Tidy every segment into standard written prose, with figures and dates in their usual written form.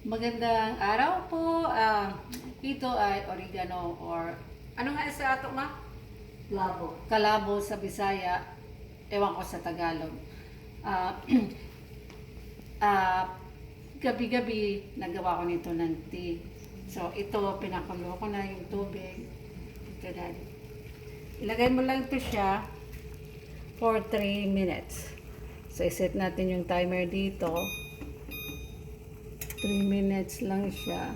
Magandang araw po. Ito ay oregano or ano nga sa ato nga? Labo. Kalabo sa Bisaya. Ewan ko sa Tagalog. Ah, ah, gabi-gabi nagawa ko nito ng tea. So ito, pinakulo ko na yung tubig. Ito na. Ilagay mo lang ito siya for 3 minutes. So iset natin yung timer dito. 3 minutes lang siya.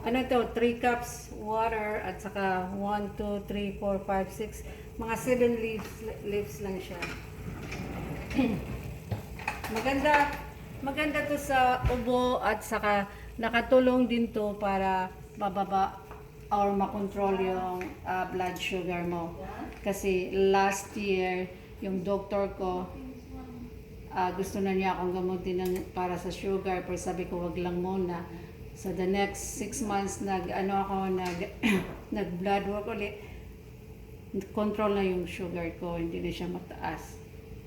Ano to? 3 cups water at saka 1, 2, 3, 4, 5, 6. Mga 7 leaves lang siya. Maganda to sa ubo at saka nakatulong din to para mababa or makontrol yung blood sugar mo. Kasi last year, yung doctor ko, gusto na niya akong gamutin para sa sugar, pero sabi ko wag lang muna. So the next 6 months nag blood work ulit. Control na yung sugar ko, hindi na siya mataas.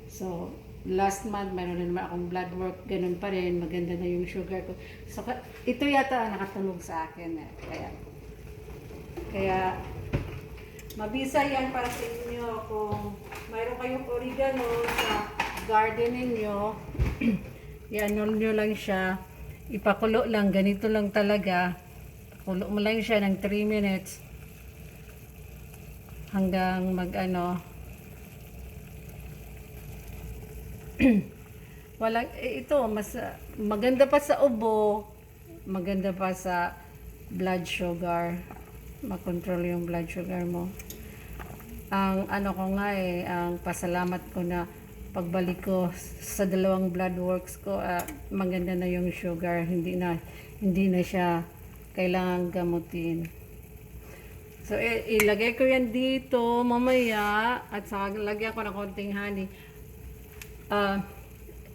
So last month mayroon na naman akong blood work, ganun pa rin, maganda na yung sugar ko. So ito yata ang nakatulong sa akin Kaya mabisa yan para sa inyo kung mayroon kayong oregano sa garden ninyo. Iano nyo lang siya, ipakulo lang, ganito lang talaga. Pakulo mo lang siya ng 3 minutes hanggang walang ito mas maganda pa sa ubo, maganda pa sa blood sugar, makontrol yung blood sugar mo. Ang ko nga ang pasalamat ko na pagbalik ko sa dalawang blood works ko, maganda na yung sugar, hindi na siya kailangan gamutin. So ilagay ko yan dito mamaya at saka lagyan ko ng konting honey.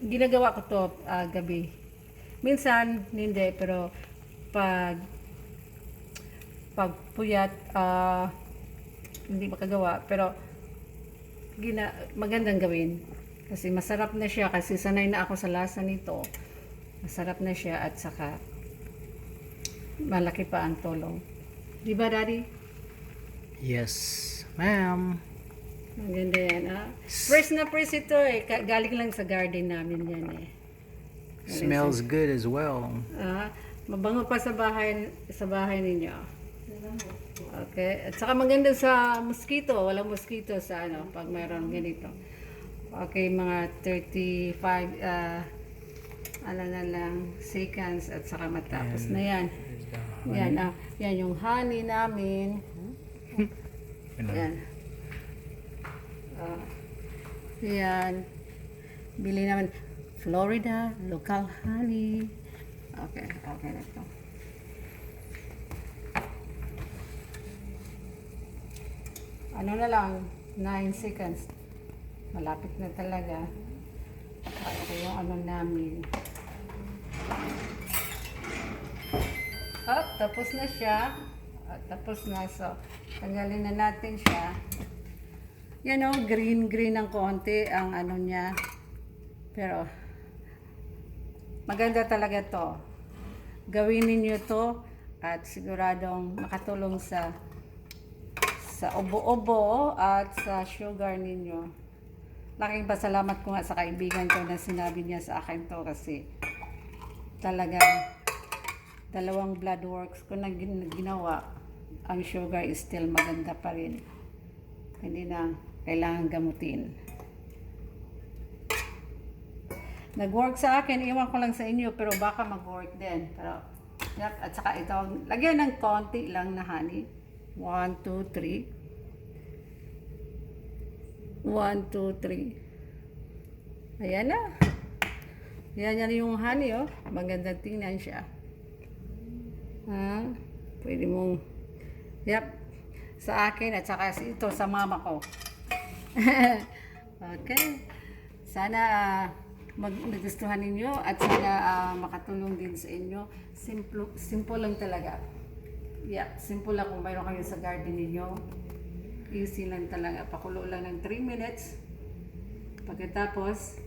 Ginagawa ko to gabi. Minsan hindi, pero pag puyat hindi makagawa, pero magandang gawin kasi masarap na siya, kasi sanay na ako sa lasa nito. Masarap na siya at saka malaki pa ang tulong. Di ba, Daddy? Yes, ma'am. Maganda yan, Fresh na fresh ito galing lang sa garden namin yan Smells good as well. Mabango pa sa bahay ninyo. Okay, at saka maganda sa mosquito, walang mosquito sa pag mayroon ganito. Okay, mga 35 na lang seconds at saka matapos na yan. Yan yung honey namin. Yan. Yan. Bili naman Florida local honey. Okay na ito. Ano na lang, 9 seconds. Malapit na talaga. Ito yung namin. Tapos na siya. Tapos na. So, tanggalin na natin siya. Yan green ng konti ang niya. Pero, maganda talaga to. Gawin niyo to at siguradong makatulong sa ubo-ubo at sa sugar ninyo. Laking pasalamat ko nga sa kaibigan ko na sinabi niya sa akin to, kasi talagang dalawang blood works ko na ginawa, ang sugar is still maganda pa rin. Hindi na kailangan gamutin. Nag-work sa akin, iwan ko lang sa inyo, pero baka mag-work din. Pero, at saka ito, lagyan ng konti lang na honey. 1, 2, 3. 1, 2, 3. Ayan na. Yan yung honey, magandang tingnan siya. Pwede mong, sa akin at saka ito sa mama ko. Okay. Sana magustuhan ninyo at sana makatulong din sa inyo. Simple lang talaga. Simple lang kung mayroon kayo sa garden ninyo. Easy lang talaga. Pakulo lang ng 3 minutes. Pagkatapos,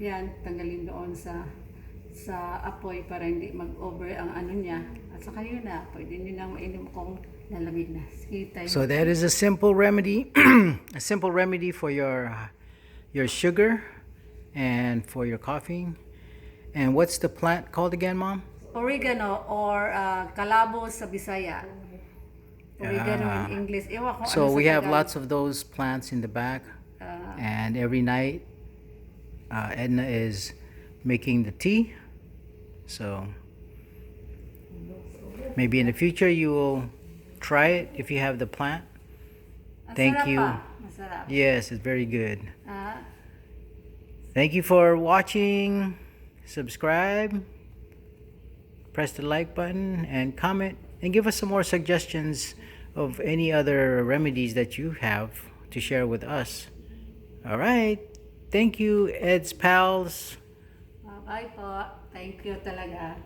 Yan, tanggalin doon sa apoy para hindi mag-over ang ano niya. At saka yun na, pwede nyo nang mainom kung nalamig na. Sige tayo. So that is a simple remedy, a simple remedy for your sugar and for your coffee. And what's the plant called again, Mom? Oregano or kalabo sa Bisaya. Oregano in English. Ewan ko So ano sa we have Tagalog. lots of those plants in the back, and every night Edna is making the tea. So maybe in the future you will try it if you have the plant. Thank Masarap you. pa. Masarap. Yes, it's very good. Ah, Thank you for watching. Subscribe, press the like button, and comment, and give us some more suggestions of any other remedies that you have to share with us. All right. Thank you, Ed's pals. bye po. Thank you talaga.